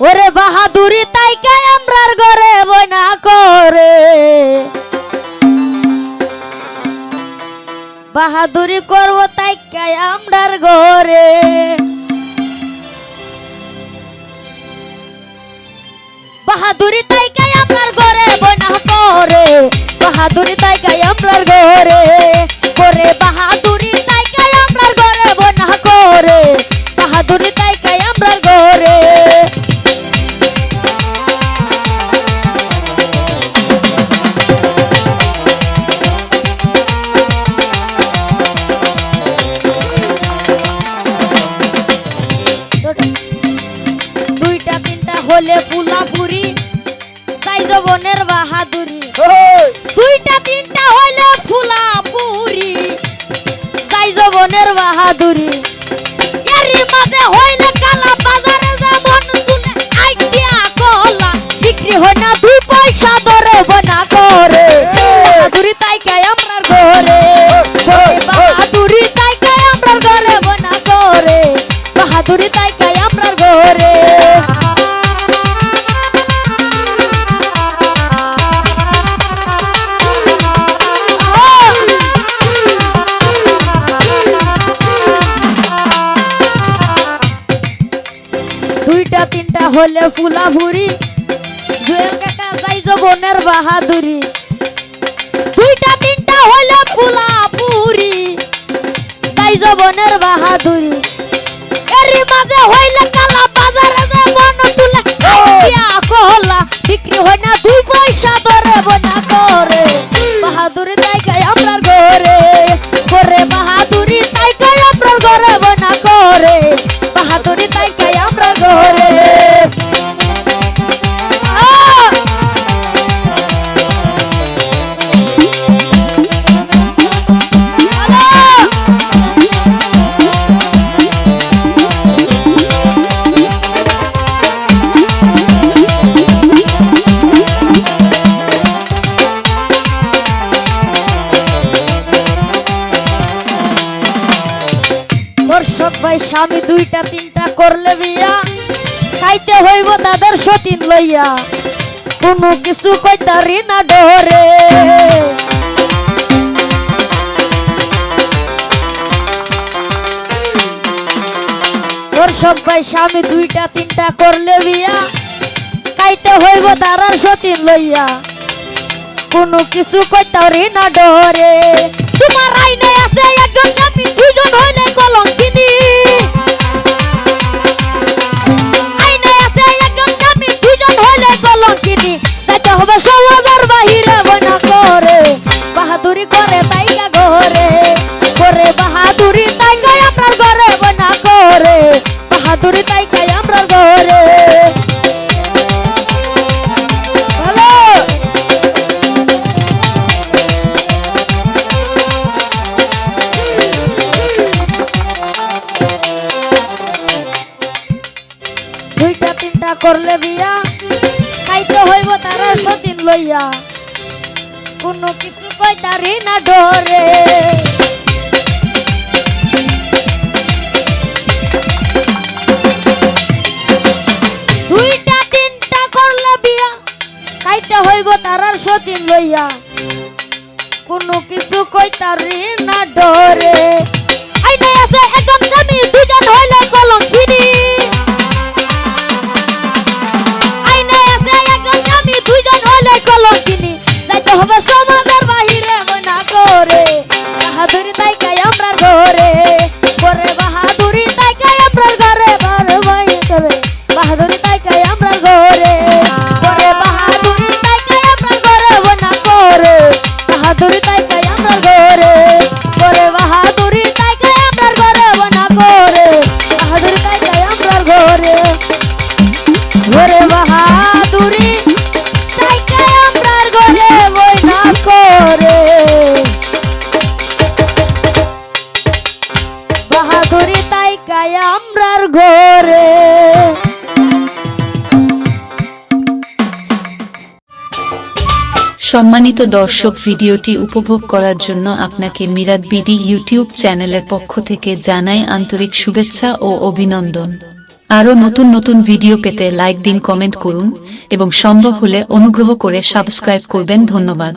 ওরে বাহাদুরি তাই কে আমরার ঘরে বইনা করে বাহাদুরি করব তাই কে আমরার ঘরে বাহাদুরি তাই কে আমরার ঘরে বইনা করে বাহাদুরি তাই কে আমরার ঘরে করে বাহাদুরি তাই কে আমরার ঘরে বইনা করে বাহাদুরি তাই কে আমরার ঘরে দুইটা তিনটা হলে পুলাপুরি তাই জবনের বাহাদুরি দুইটা তিনটা হলে ফুলাপুরি তাই জবনের বাহাদুরি এরই মাঝে হইলে কালা বাজারে যেমন তুলে আইডিয়া কলা বিক্রি হয় না 2 পয়সা ধরে বনা করে বাহাদুরি তাই কে আমরার ঘরে বাহাদুরি তাই কে আমরার ঘরে বনা করে বাহাদুরি তাই কে আমরার ঘরে দুইটা তিনটা হলে ফুলাভুরি জুয়েল কাকা যাই জবনের বাহাদুরি দুইটা তিনটা হলে ফুলাপুরি যাই জবনের বাহাদুরি এরই মাঝে হইলে কালা বাজারে যেমন তুলে আইডিয়া কলা বিক্রি হয় না 2 পয়সা ধরে বনা করে বাহাদুরি তাই কে আমরার ঘরে করে বাহাদুরি তাই কে আমরার ঘরে বনা করে বাহাদুরি তাই কে আমরার ঘরে দর্শক ভাই স্বামী দুইটা তিনটা করলে বিয়া খাইতে হইব তাদের সতীন লইয়া কোনো কিছু কইতারি না ডরে দর্শক ভাই স্বামী দুইটা তিনটা করলে বিয়া খাইতে হইব তারার সতীন লইয়া কোনো কিছু কইতারি না ডরে তোমার আইনে আছে একজন স্বামী দুইজন হইলে কলঙ্কিনী আইনে আছে একজন স্বামী দুইজন হইলে কলঙ্কিনী যাইতে হবে সমাজের বাহিরে বনা করে বাহাদুরি করে তাইকা ঘরে করে বাহাদুরি তাইকা আমরার ঘরে বনা করে বাহাদুরি তাইকা আমরার ঘরে দুইটা তিনটা করলে বিয়া খাইতে হইব তারা সতীন লইয়া কোনো কিছু কইতারি না ডরে দুইটা তিনটা করলে বিয়া খাইতে হইব তারা সতীন লইয়া কোনো কিছু কইতারি না ডরে আইনে আছে একজন স্বামী দুজন হইলে কলঙ্কিনী দুইজন হলে কলঙ্কিনী যাইতে হবে সমাজের বাহিরে বনা করে বাহাদুরি তাই কে আমরার ঘরে করে বাহাদুরি তাই কে আমরার ঘরে বারবাই করে বাহাদুরি তাই কে আমরার ঘরে করে বাহাদুরি তাই কে আমরার ঘরে বনা করে বাহাদুরি তাই কে আমরার ঘরে করে বাহাদুরি তাই কে আমরার ঘরে বনা করে বাহাদুরি তাই কে আমরার ঘরে করে বাহাদুরি বাহাদুরি তাই কায় আমরার ঘরে সম্মানিত দর্শক, ভিডিওটি উপভোগ করার জন্য আপনাকে মিরাত বিডি ইউটিউব চ্যানেলের পক্ষ থেকে জানাই আন্তরিক শুভেচ্ছা ও অভিনন্দন। আরও নতুন নতুন ভিডিও পেতে লাইক দিন, কমেন্ট করুন এবং সম্ভব হলে অনুগ্রহ করে সাবস্ক্রাইব করবেন। ধন্যবাদ।